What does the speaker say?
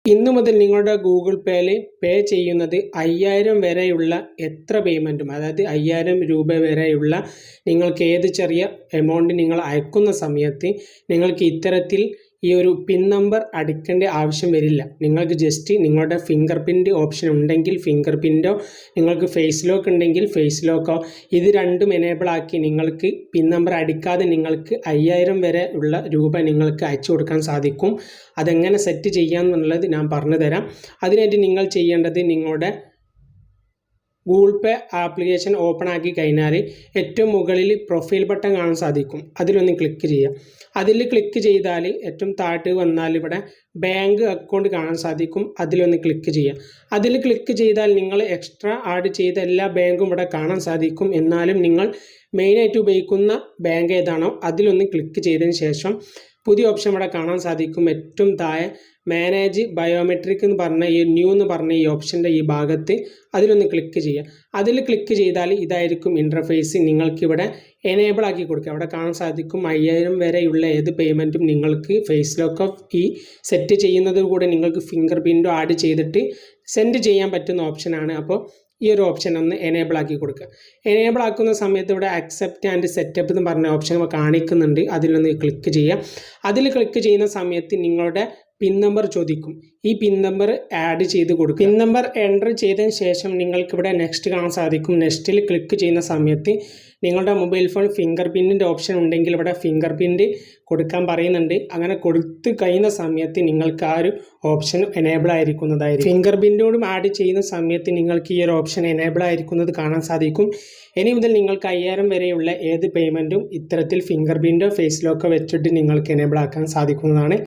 ഇന്നു മുതൽ നിങ്ങളുടെ ഗൂഗിൾ പേയിൽ പേ ചെയ്യുന്നത് 5000 വരെയുള്ള എത്ര പേയ്മെൻറ്റും, അതായത് 5000 രൂപ വരെയുള്ള നിങ്ങൾക്ക് ഏത് ചെറിയ എമൗണ്ട് നിങ്ങൾ അയക്കുന്ന സമയത്ത് നിങ്ങൾക്ക് ഇത്തരത്തിൽ ഈ ഒരു പിൻ നമ്പർ അടിക്കേണ്ട ആവശ്യം വരില്ല. നിങ്ങൾക്ക് ജസ്റ്റ് നിങ്ങളുടെ ഫിംഗർ പ്രിൻ്റ് ഓപ്ഷൻ ഉണ്ടെങ്കിൽ ഫിംഗർ പ്രിൻ്റോ, നിങ്ങൾക്ക് ഫേസ് ലോക്ക് ഉണ്ടെങ്കിൽ ഫേസ് ലോക്കോ, ഇത് രണ്ടും എനേബിൾ ആക്കി നിങ്ങൾക്ക് പിൻ നമ്പർ അടിക്കാതെ നിങ്ങൾക്ക് 5000 വരെ ഉള്ള രൂപ നിങ്ങൾക്ക് അയച്ചു കൊടുക്കാൻ സാധിക്കും. അതെങ്ങനെ സെറ്റ് ചെയ്യാമെന്നുള്ളത് ഞാൻ പറഞ്ഞു തരാം. അതിനായിട്ട് നിങ്ങൾ ചെയ്യേണ്ടത്, നിങ്ങളുടെ ഗൂഗിൾ പേ ആപ്ലിക്കേഷൻ ഓപ്പൺ ആക്കി കഴിഞ്ഞാൽ ഏറ്റവും മുകളിൽ പ്രൊഫൈൽ ബട്ടൺ കാണാൻ സാധിക്കും. അതിലൊന്ന് ക്ലിക്ക് ചെയ്യാം. അതിൽ ക്ലിക്ക് ചെയ്താൽ ഏറ്റവും താഴെ വന്നാൽ ഇവിടെ ബാങ്ക് അക്കൗണ്ട് കാണാൻ സാധിക്കും. അതിലൊന്ന് ക്ലിക്ക് ചെയ്യാം. അതിൽ ക്ലിക്ക് ചെയ്താൽ നിങ്ങൾ എക്സ്ട്രാ ആഡ് ചെയ്ത എല്ലാ ബാങ്കും ഇവിടെ കാണാൻ സാധിക്കും. എന്നാലും നിങ്ങൾ മെയിനായിട്ട് ഉപയോഗിക്കുന്ന ബാങ്ക് ഏതാണോ അതിലൊന്ന് ക്ലിക്ക് ചെയ്തതിന് ശേഷം പുതിയ ഓപ്ഷൻ ഇവിടെ കാണാൻ സാധിക്കും. ഏറ്റവും താഴെ മാനേജ് ബയോമെട്രിക് എന്ന് പറഞ്ഞ ഈ ന്യൂ എന്ന് പറഞ്ഞ ഈ ഓപ്ഷൻ്റെ ഈ ഭാഗത്ത് അതിലൊന്ന് ക്ലിക്ക് ചെയ്യുക. അതിൽ ക്ലിക്ക് ചെയ്താൽ ഇതായിരിക്കും ഇൻ്റർഫേസ്. നിങ്ങൾക്കിവിടെ എനേബിൾ ആക്കി കൊടുക്കുക. അവിടെ കാണാൻ സാധിക്കും 5000 വരെയുള്ള ഏത് പേയ്മെൻറ്റും നിങ്ങൾക്ക് ഫേസ് ലോക്ക് ഈ സെറ്റ് ചെയ്യുന്നത് കൂടെ നിങ്ങൾക്ക് ഫിംഗർ പ്രിൻ്റ് ആഡ് ചെയ്തിട്ട് സെൻഡ് ചെയ്യാൻ പറ്റുന്ന ഓപ്ഷനാണ്. അപ്പോൾ ഈ ഒരു ഓപ്ഷൻ ഒന്ന് എനേബിൾ ആക്കി കൊടുക്കുക. എനേബിൾ ആക്കുന്ന സമയത്ത് ഇവിടെ അക്സെപ്റ്റ് ആൻഡ് സെറ്റപ്പ് എന്ന് പറഞ്ഞ ഓപ്ഷൻ കാണിക്കുന്നുണ്ട്. അതിലൊന്ന് ക്ലിക്ക് ചെയ്യുക. അതിൽ ക്ലിക്ക് ചെയ്യുന്ന സമയത്ത് നിങ്ങളുടെ പിൻ നമ്പർ ചോദിക്കും. ഈ പിൻ നമ്പർ ആഡ് ചെയ്ത് കൊടുക്കും. പിൻ നമ്പർ എൻ്റർ ചെയ്തതിന് ശേഷം നിങ്ങൾക്കിവിടെ നെക്സ്റ്റ് കാണാൻ സാധിക്കും. നെക്സ്റ്റിൽ ക്ലിക്ക് ചെയ്യുന്ന സമയത്ത് നിങ്ങളുടെ മൊബൈൽ ഫോൺ ഫിംഗർ പ്രിൻറ്റിൻ്റെ ഓപ്ഷൻ ഉണ്ടെങ്കിൽ ഇവിടെ ഫിംഗർ പ്രിൻറ്റ് കൊടുക്കാൻ പറയുന്നുണ്ട്. അങ്ങനെ കൊടുത്ത് കഴിയുന്ന സമയത്ത് നിങ്ങൾക്ക് ആ ഒരു ഓപ്ഷൻ എനേബിൾ ആയിരിക്കുന്നതായിരിക്കും. ഫിംഗർ പ്രിൻറ്റോടും ആഡ് ചെയ്യുന്ന സമയത്ത് നിങ്ങൾക്ക് ഈ ഒരു ഓപ്ഷൻ എനേബിൾ ആയിരിക്കുന്നത് കാണാൻ സാധിക്കും. ഇനി മുതൽ നിങ്ങൾക്ക് 5000 വരെയുള്ള ഏത് പേയ്മെൻറ്റും ഇത്തരത്തിൽ ഫിംഗർ പ്രിൻറ്റോ ഫേസ് ലോക്കോ വെച്ചിട്ട് നിങ്ങൾക്ക് എനേബിൾ ആക്കാൻ സാധിക്കുന്നതാണ്.